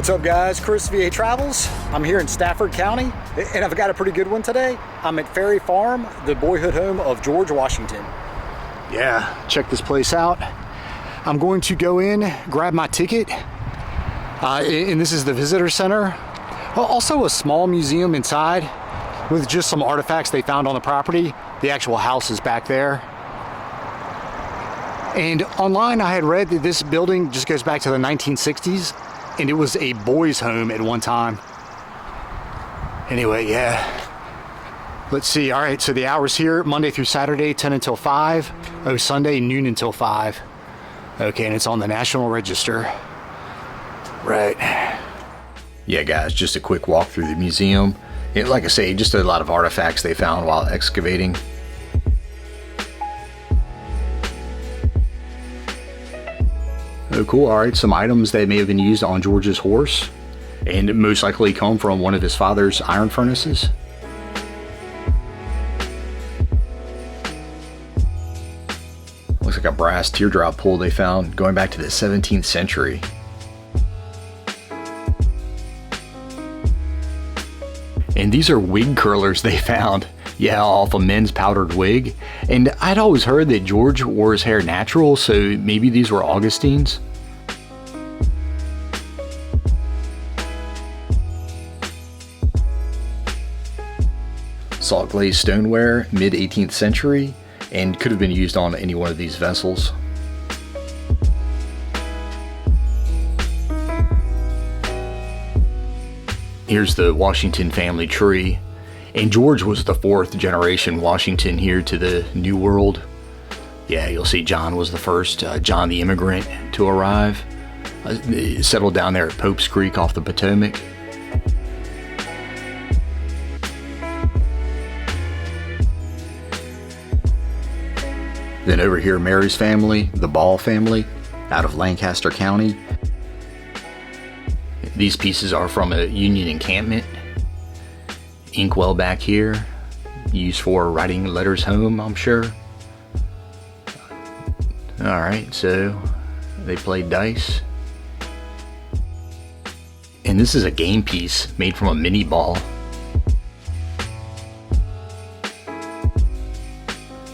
What's up guys, Chris VA Travels. I'm here in Stafford County and I've got a pretty good one today. I'm at Ferry Farm, the boyhood home of George Washington. Yeah, check this place out. I'm going to go in, grab my ticket, and this is the visitor center. Also a small museum inside with just some artifacts they found on the property. The actual house is back there. And online I had read that this building just goes back to the 1960s and it was a boys' home at one time. Anyway, yeah. Let's see, all right, so the hours here, Monday through Saturday, 10 until 5. Oh, Sunday, noon until 5. Okay, and it's on the National Register. Right. Yeah, guys, just a quick walk through the museum. Like I say, just a lot of artifacts they found while excavating. Oh, cool. All right, some items that may have been used on George's horse and most likely come from one of his father's iron furnaces. Looks like a brass teardrop pole they found going back to the 17th century. And these are wig curlers they found. Yeah, off a men's powdered wig. And I'd always heard that George wore his hair natural, so maybe these were Augustine's. Salt glazed stoneware, mid 18th century, and could have been used on any one of these vessels. Here's the Washington family tree. And George was the 4th generation Washington here to the New World. Yeah, you'll see John was the first, John the immigrant to arrive. Settled down there at Pope's Creek off the Potomac. Then over here, Mary's family, the Ball family, out of Lancaster County. These pieces are from a Union encampment. Inkwell back here, used for writing letters home, I'm sure. Alright, so they played dice. And this is a game piece made from a mini ball.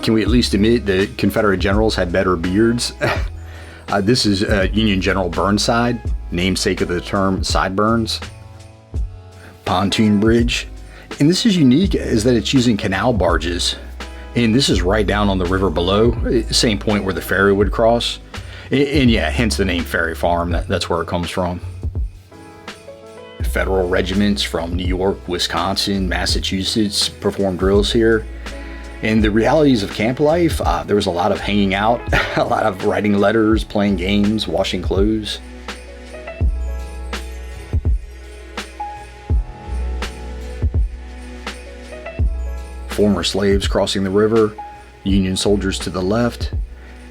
Can we at least admit the Confederate generals had better beards? This is Union General Burnside, namesake of the term sideburns. Pontoon bridge. And this is unique is that it's using canal barges. And this is right down on the river below, same point where the ferry would cross. And yeah, hence the name Ferry Farm, that's where it comes from. Federal regiments from New York, Wisconsin, Massachusetts performed drills here. And the realities of camp life, there was a lot of hanging out, a lot of writing letters, playing games, washing clothes. Former slaves crossing the river, Union soldiers to the left.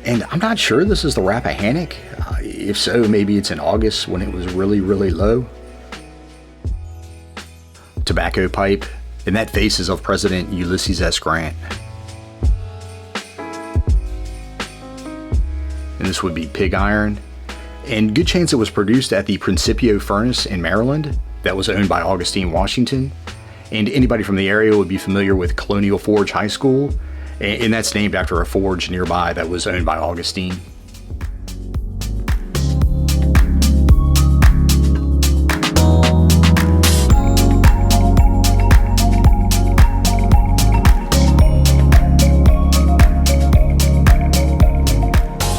And I'm not sure this is the Rappahannock. If so, maybe it's in August when it was really, really low. Tobacco pipe, and that face is of President Ulysses S. Grant. And this would be pig iron. And good chance it was produced at the Principio Furnace in Maryland that was owned by Augustine Washington. And anybody from the area would be familiar with Colonial Forge High School, and that's named after a forge nearby that was owned by Augustine.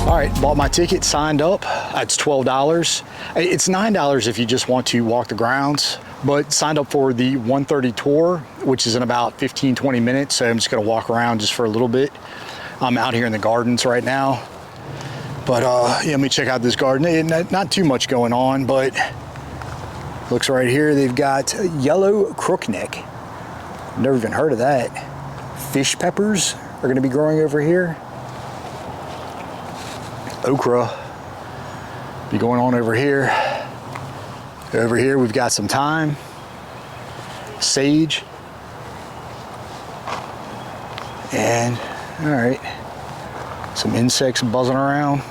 All right, bought my ticket, signed up. It's $12. It's $9 if you just want to walk the grounds. But signed up for the 1:30 tour, which is in about 15-20 minutes. So I'm just gonna walk around just for a little bit. I'm out here in the gardens right now. But yeah, let me check out this garden. Not too much going on, but looks right here, they've got yellow crookneck. Never even heard of that. Fish peppers are gonna be growing over here. Okra be going on over here. Over here we've got some thyme, sage, and all right, some insects buzzing around.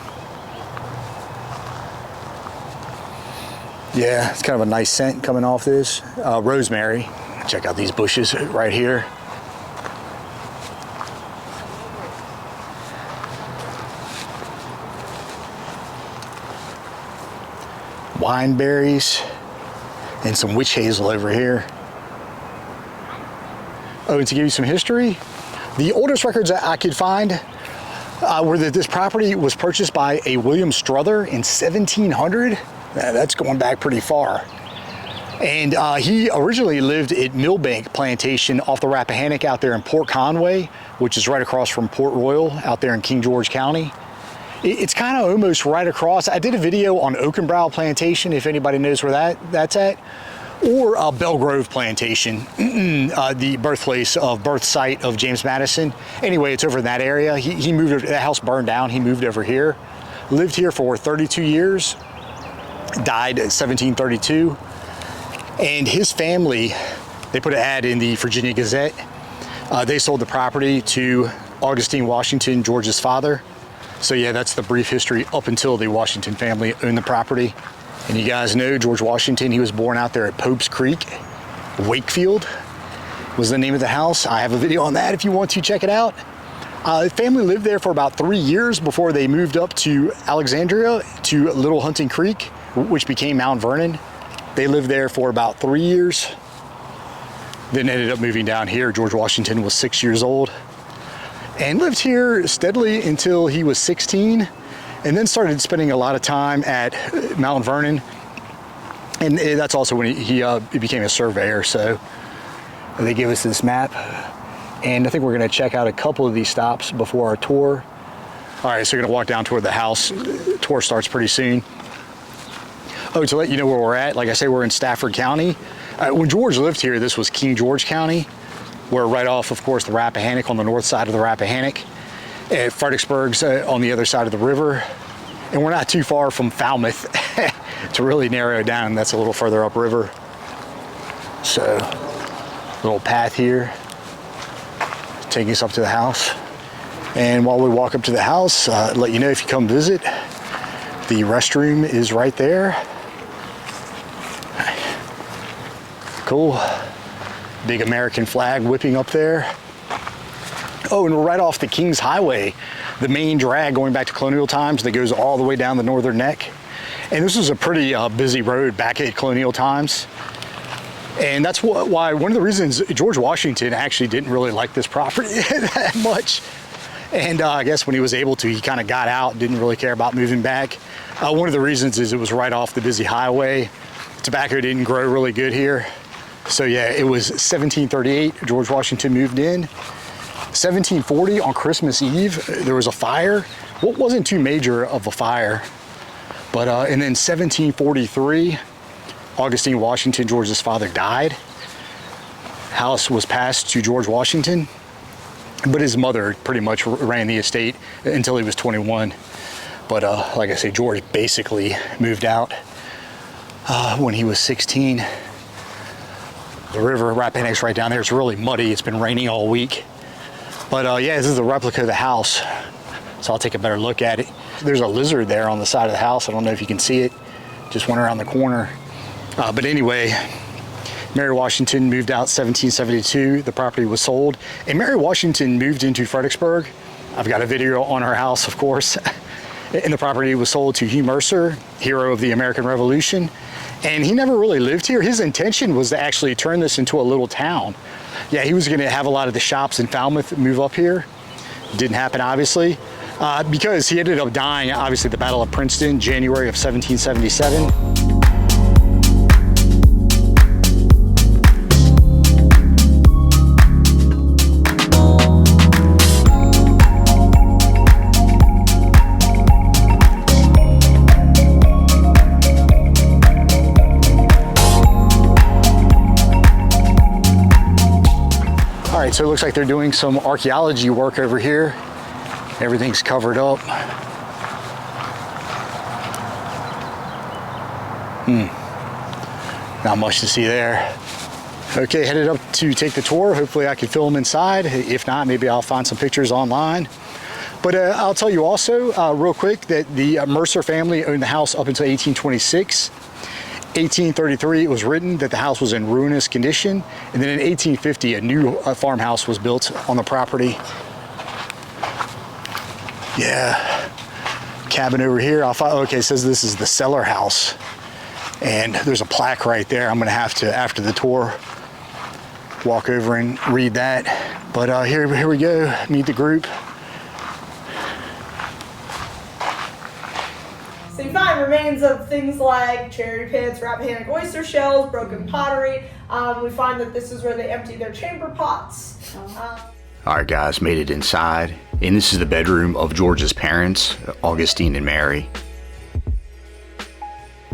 Yeah, it's kind of a nice scent coming off this. Rosemary. Check out these bushes right here. Wine berries and some witch hazel over here. Oh, and to give you some history, the oldest records that I could find were that this property was purchased by a William Strother in 1700. That's going back pretty far. And he originally lived at Millbank Plantation off the Rappahannock out there in Port Conway, which is right across from Port Royal out there in King George County. It's kind of almost right across. I did a video on Oakenbrow Plantation, if anybody knows where that's at, or Belle Grove Plantation, the birth site of James Madison. Anyway, it's over in that area. He moved over, the house burned down, he moved over here, lived here for 32 years, died in 1732. And his family, they put an ad in the Virginia Gazette. They sold the property to Augustine Washington, George's father. So yeah, that's the brief history up until the Washington family owned the property. And you guys know George Washington, he was born out there at Pope's Creek. Wakefield was the name of the house. I have a video on that if you want to check it out. The family lived there for about 3 years before they moved up to Alexandria, to Little Hunting Creek, which became Mount Vernon. They lived there for about 3 years, then ended up moving down here. George Washington was 6 years old and lived here steadily until he was 16, and then started spending a lot of time at Mount Vernon. And that's also when he became a surveyor. So they gave us this map, and I think we're gonna check out a couple of these stops before our tour. All right, so we're gonna walk down toward the house. Tour starts pretty soon. Oh, to let you know where we're at, like I say, we're in Stafford County. When George lived here, this was King George County. We're right off, of course, the Rappahannock, on the north side of the Rappahannock. Fredericksburg's on the other side of the river. And we're not too far from Falmouth to really narrow it down. That's a little further upriver. So, little path here, taking us up to the house. And while we walk up to the house, let you know, if you come visit, the restroom is right there. Cool. Big American flag whipping up there. Oh, and we're right off the King's Highway, the main drag going back to colonial times that goes all the way down the Northern Neck. And this was a pretty busy road back at colonial times. And that's why one of the reasons George Washington actually didn't really like this property that much. And I guess when he was able to, he kind of got out, didn't really care about moving back. One of the reasons is it was right off the busy highway. Tobacco didn't grow really good here. So yeah, it was 1738, George Washington moved in. 1740, on Christmas Eve, there was a fire. What wasn't too major of a fire, but and then 1743, Augustine Washington, George's father, died. House was passed to George Washington, but his mother pretty much ran the estate until he was 21. But like I say, George basically moved out when he was 16. The river Rappahannock's right down there. It's really muddy. It's been raining all week. But yeah, this is the replica of the house. So I'll take a better look at it. There's a lizard there on the side of the house. I don't know if you can see it. Just went around the corner. But anyway, Mary Washington moved out 1772. The property was sold. And Mary Washington moved into Fredericksburg. I've got a video on her house, of course. And the property was sold to Hugh Mercer, hero of the American Revolution. And he never really lived here. His intention was to actually turn this into a little town. Yeah, he was gonna have a lot of the shops in Falmouth move up here. Didn't happen, obviously, because he ended up dying, obviously, at the Battle of Princeton, January of 1777. So it looks like they're doing some archaeology work over here. Everything's covered up. Not much to see there. Okay, headed up to take the tour. Hopefully I can film inside. If not, maybe I'll find some pictures online. But I'll tell you also real quick that the Mercer family owned the house up until 1826. 1833, it was written that the house was in ruinous condition, and then in 1850, a new farmhouse was built on the property. Yeah, cabin over here. Okay, it says this is the cellar house, and there's a plaque right there. I'm gonna have to, after the tour, walk over and read that. But here we go, meet the group. So you find remains of things like cherry pits, Rappahannock oyster shells, broken pottery. We find that this is where they empty their chamber pots. All right, guys, made it inside. And this is the bedroom of George's parents, Augustine and Mary.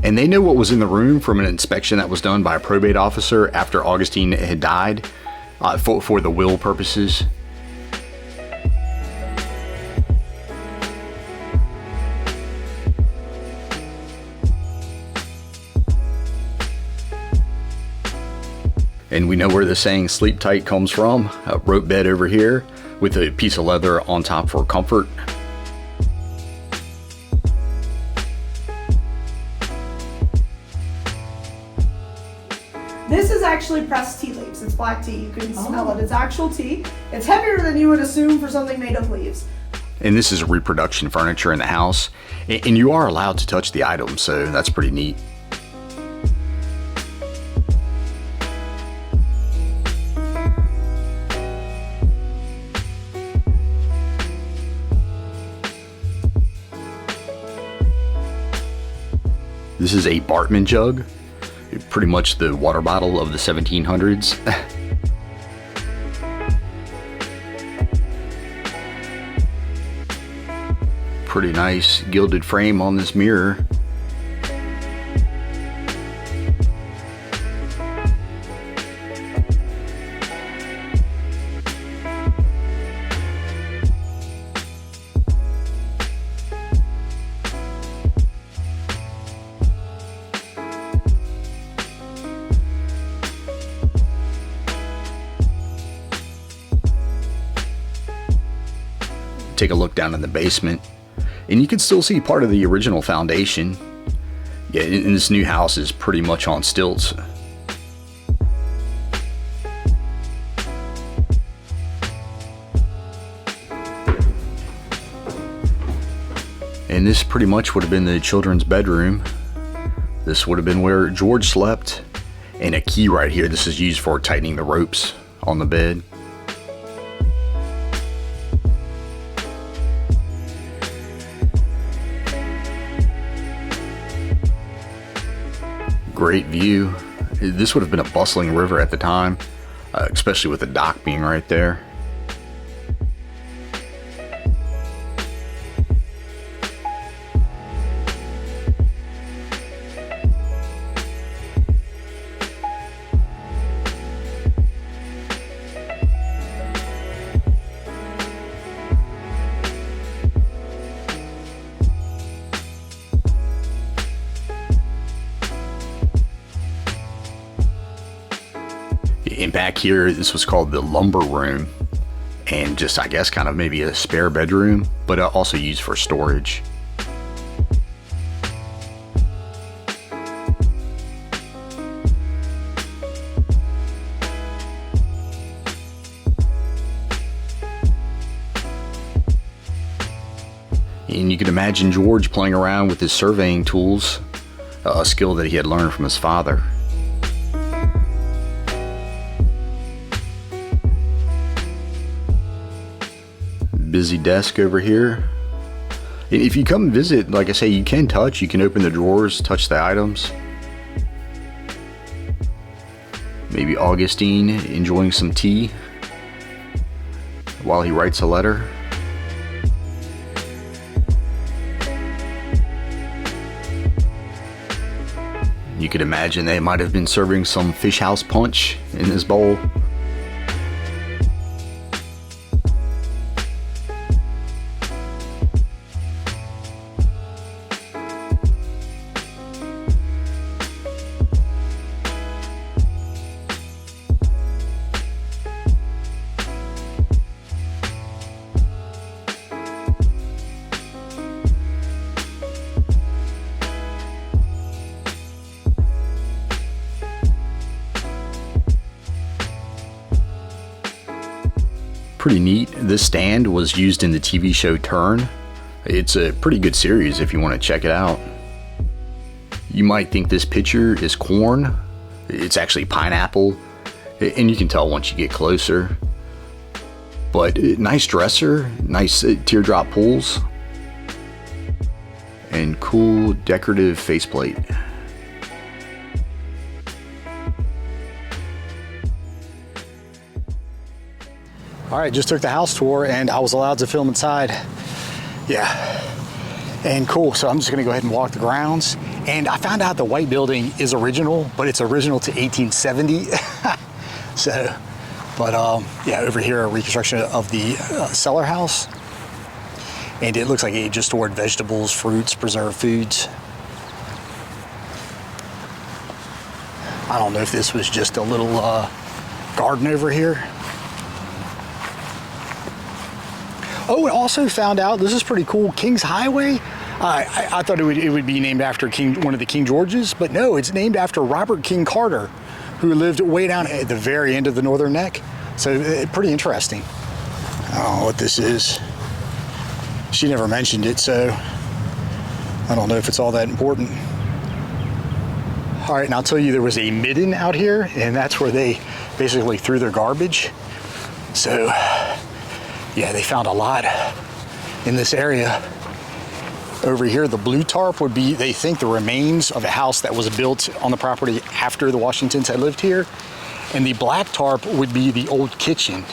And they know what was in the room from an inspection that was done by a probate officer after Augustine had died for the will purposes. And we know where the saying sleep tight comes from. A rope bed over here with a piece of leather on top for comfort. This is actually pressed tea leaves. It's black tea. You can smell it. It's actual tea. It's heavier than you would assume for something made of leaves. And this is reproduction furniture in the house. And you are allowed to touch the items, so that's pretty neat. This is a Bartman jug, pretty much the water bottle of the 1700s. Pretty nice gilded frame on this mirror. Take a look down in the basement, and you can still see part of the original foundation. Yeah, and this new house is pretty much on stilts. And this pretty much would have been the children's bedroom. This would have been where George slept, and a key right here. This is used for tightening the ropes on the bed. Great view. This would have been a bustling river at the time, especially with the dock being right there. And back here, this was called the lumber room, and just, I guess, kind of maybe a spare bedroom, but also used for storage. And you can imagine George playing around with his surveying tools, a skill that he had learned from his father. Busy desk over here. If you come visit, like I say, you can open the drawers, touch the items. Maybe Augustine enjoying some tea while he writes a letter. You could imagine they might have been serving some fish house punch in this bowl. pretty neat. This stand was used in the TV show Turn. It's a pretty good series if you want to check it out. You might think this picture is corn. It's actually pineapple, and you can tell once you get closer. But nice dresser, nice teardrop pools, and cool decorative faceplate. All right, just took the house tour and I was allowed to film inside. Yeah, and cool. So I'm just gonna go ahead and walk the grounds. And I found out the white building is original, but it's original to 1870. So, but yeah, over here, a reconstruction of the cellar house. And it looks like it just stored vegetables, fruits, preserved foods. I don't know if this was just a little garden over here. Oh, and also found out, this is pretty cool, King's Highway. I thought it would be named after one of the King Georges, but no, it's named after Robert King Carter, who lived way down at the very end of the Northern Neck. So pretty interesting. I don't know what this is. She never mentioned it, so I don't know if it's all that important. All right, and I'll tell you, there was a midden out here, and that's where they basically threw their garbage. So yeah, they found a lot in this area. Over here, the blue tarp would be, they think, the remains of a house that was built on the property after the Washingtons had lived here. And the black tarp would be the old kitchen.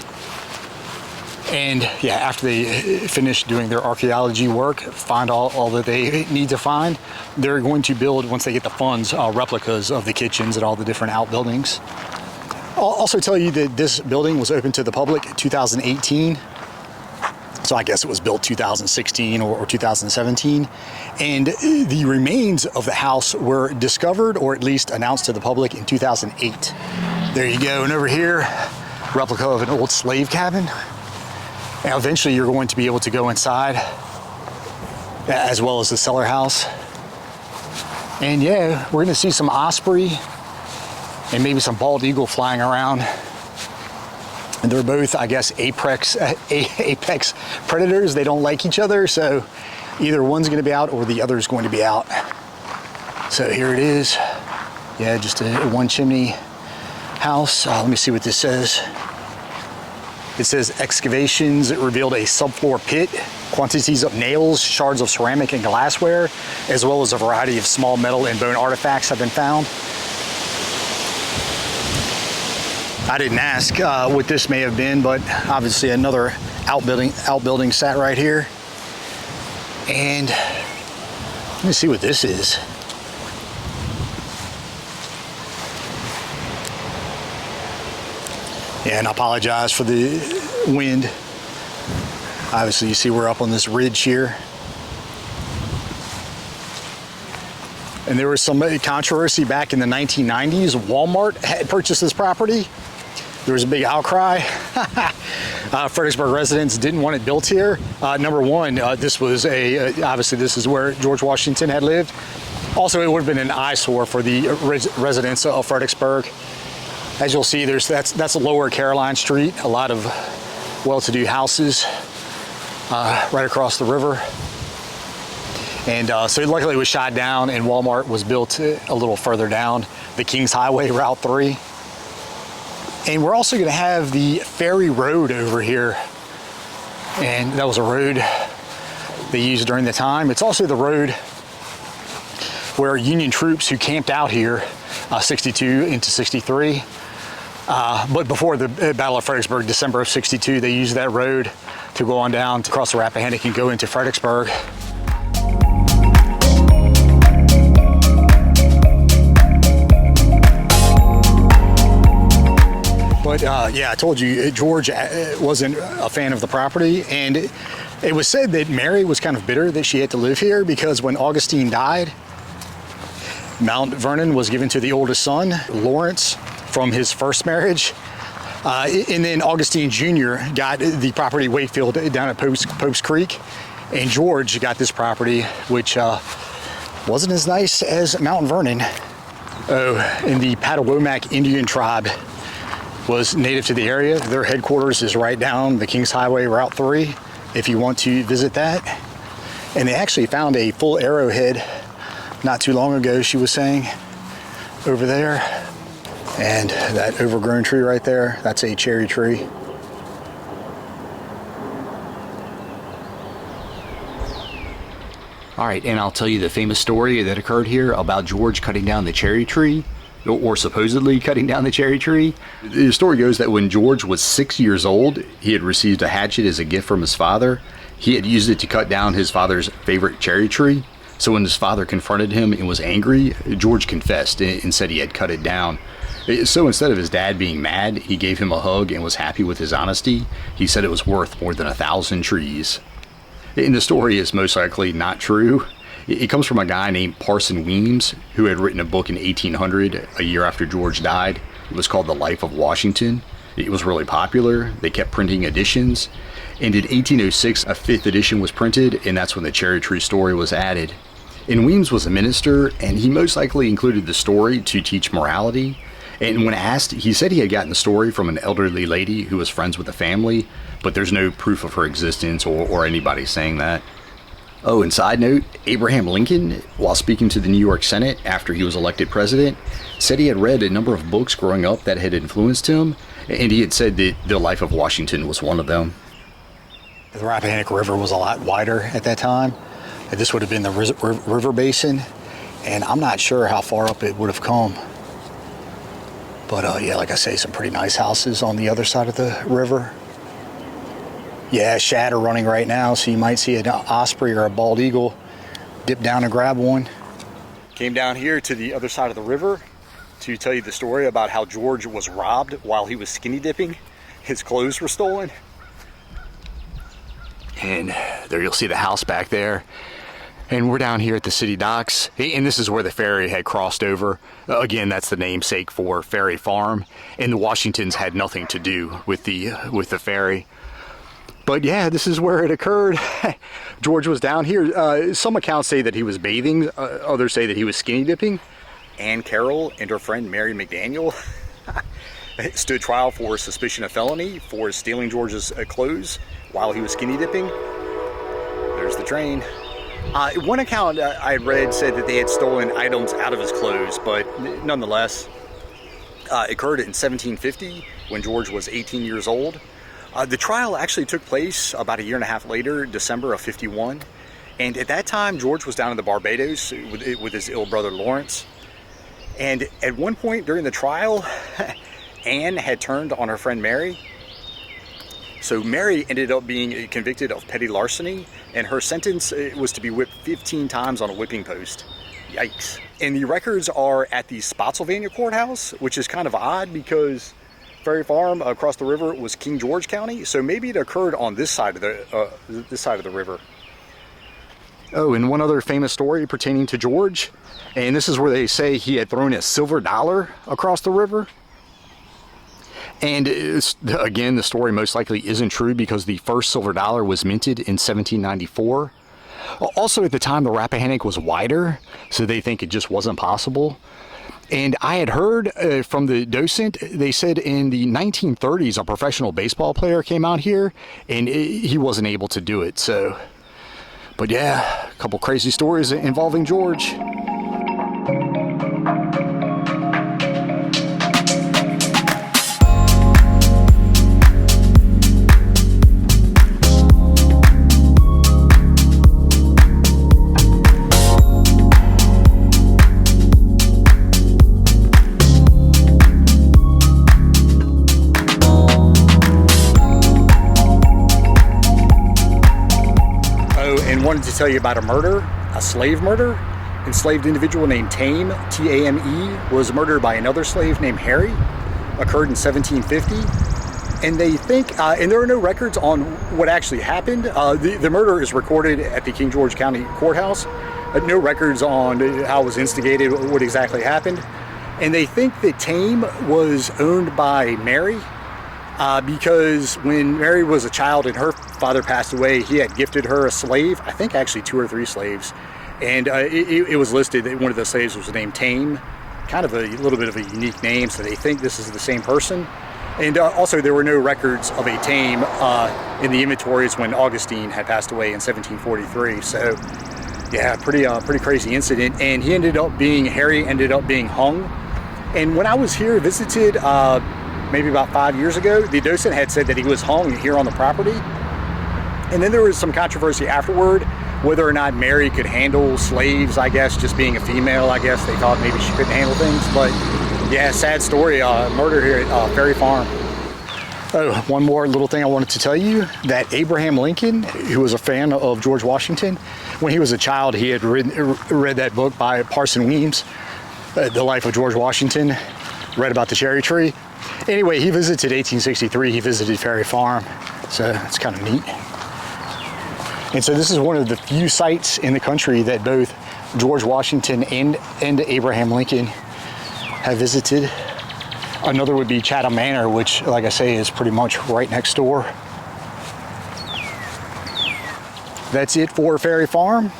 And yeah, after they finish doing their archaeology work, find all that they need to find, they're going to build, once they get the funds, replicas of the kitchens at all the different outbuildings. I'll also tell you that this building was open to the public in 2018. So I guess it was built 2016 or 2017. And the remains of the house were discovered, or at least announced to the public, in 2008. There you go. And over here, replica of an old slave cabin. Now eventually you're going to be able to go inside, as well as the cellar house. And yeah, we're gonna see some osprey and maybe some bald eagle flying around. And they're both, I guess, apex predators. They don't like each other, so either one's gonna be out or the other's going to be out. So here it is. Yeah, just a one chimney house. Let me see what this says. It says excavations revealed a subfloor pit, quantities of nails, shards of ceramic and glassware, as well as a variety of small metal and bone artifacts have been found. I didn't ask what this may have been, but obviously another outbuilding sat right here. And let me see what this is. Yeah, and I apologize for the wind. Obviously you see we're up on this ridge here. And there was some controversy back in the 1990s. Walmart had purchased this property. There was a big outcry. Fredericksburg residents didn't want it built here. Number one, this was obviously this is where George Washington had lived. Also, it would have been an eyesore for the residents of Fredericksburg. As you'll see, that's Lower Caroline Street. A lot of well-to-do houses right across the river. And so luckily it was shot down, and Walmart was built a little further down the King's Highway, Route 3. And we're also gonna have the Ferry Road over here. And that was a road they used during the time. It's also the road where Union troops who camped out here 62 into 63. But before the Battle of Fredericksburg, December of 62, they used that road to go on down to cross the Rappahannock and go into Fredericksburg. But yeah, I told you, George wasn't a fan of the property, and it was said that Mary was kind of bitter that she had to live here because when Augustine died, Mount Vernon was given to the oldest son, Lawrence, from his first marriage. And then Augustine Jr. got the property Wakefield down at Pope's Creek, and George got this property, which wasn't as nice as Mount Vernon. Oh, in the Patawomack Indian tribe, was native to the area. Their headquarters is right down the Kings Highway, Route 3, if you want to visit that. And they actually found a full arrowhead not too long ago, she was saying, over there. And that overgrown tree right there, that's a cherry tree. All right, and I'll tell you the famous story that occurred here about George cutting down the cherry tree, or supposedly cutting down the cherry tree. The story goes that when George was 6 years old, he had received a hatchet as a gift from his father. He had used it to cut down his father's favorite cherry tree. So when his father confronted him and was angry, George confessed and said he had cut it down. So instead of his dad being mad, he gave him a hug and was happy with his honesty. He said it was worth more than 1,000 trees. And the story is most likely not true. It comes from a guy named Parson Weems, who had written a book in 1800, a year after George died. It was called The Life of Washington. It was really popular. They kept printing editions. And in 1806, a 5th edition was printed, and that's when the cherry tree story was added. And Weems was a minister, and he most likely included the story to teach morality. And when asked, he said he had gotten the story from an elderly lady who was friends with the family, but there's no proof of her existence or anybody saying that. Oh, and side note, Abraham Lincoln, while speaking to the New York Senate after he was elected president, said he had read a number of books growing up that had influenced him, and he had said that The Life of Washington was one of them. The Rappahannock River was a lot wider at that time. This would have been the river basin, and I'm not sure how far up it would have come. But yeah, like I say, some pretty nice houses on the other side of the river. Yeah, shad are running right now, so you might see an osprey or a bald eagle dip down and grab one. Came down here to the other side of the river to tell you the story about how George was robbed while he was skinny dipping. His clothes were stolen. And there you'll see the house back there. And we're down here at the city docks, and this is where the ferry had crossed over. Again, that's the namesake for Ferry Farm, and the Washingtons had nothing to do with the ferry. But yeah, this is where it occurred. George was down here. Some accounts say that he was bathing, others say that he was skinny dipping. Ann Carroll and her friend Mary McDaniel stood trial for suspicion of felony for stealing George's clothes while he was skinny dipping. There's the train. One account I read said that they had stolen items out of his clothes, but nonetheless, it occurred in 1750 when George was 18 years old. The trial actually took place about a year and a half later, December of 51. And at that time, George was down in the Barbados with his ill brother Lawrence. And at one point during the trial, Anne had turned on her friend Mary. So Mary ended up being convicted of petty larceny, and her sentence was to be whipped 15 times on a whipping post. Yikes. And the records are at the Spotsylvania courthouse, which is kind of odd because Ferry Farm across the river was King George County, so maybe it occurred on this side of the river. Oh, and one other famous story pertaining to George, and this is where they say he had thrown a silver dollar across the river. And again, the story most likely isn't true because the first silver dollar was minted in 1794. Also, at the time, the Rappahannock was wider, so they think it just wasn't possible. And I had heard from the docent, they said in the 1930s, a professional baseball player came out here, and he wasn't able to do it. So, but yeah, a couple crazy stories involving George. Wanted to tell you about a murder, a slave murder. Enslaved individual named Tame, T-A-M-E, was murdered by another slave named Harry. Occurred in 1750. And they think, and there are no records on what actually happened. The murder is recorded at the King George County Courthouse. No records on how it was instigated, what exactly happened. And they think that Tame was owned by Mary. Because when Mary was a child and her father passed away, he had gifted her a slave, I think actually 2 or 3 slaves. And it was listed that one of the slaves was named Tame, kind of a little bit of a unique name, so they think this is the same person. And also there were no records of a tame in the inventories when Augustine had passed away in 1743. So yeah, pretty crazy incident. And Harry ended up being hung. And when I was here, visited maybe about 5 years ago, the docent had said that he was hung here on the property. And then there was some controversy afterward, whether or not Mary could handle slaves, I guess, just being a female, I guess. They thought maybe she couldn't handle things. But yeah, sad story, murder here at Ferry Farm. Oh, one more little thing I wanted to tell you, that Abraham Lincoln, who was a fan of George Washington, when he was a child, he had read that book by Parson Weems, The Life of George Washington, read about the cherry tree. Anyway, he visited 1863, he visited Ferry Farm, so it's kind of neat. And so this is one of the few sites in the country that both George Washington and Abraham Lincoln have visited. Another would be Chatham Manor, which, like I say, is pretty much right next door. That's it for Ferry Farm.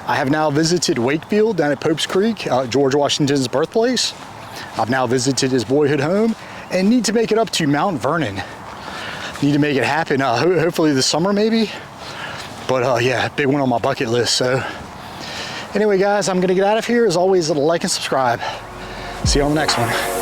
I have now visited Wakefield down at Pope's Creek, George Washington's birthplace. I've now visited his boyhood home and need to make it up to Mount Vernon. Need to make it happen, hopefully this summer maybe. But yeah, big one on my bucket list. So anyway, guys, I'm gonna get out of here. As always, like and subscribe. See you on the next one.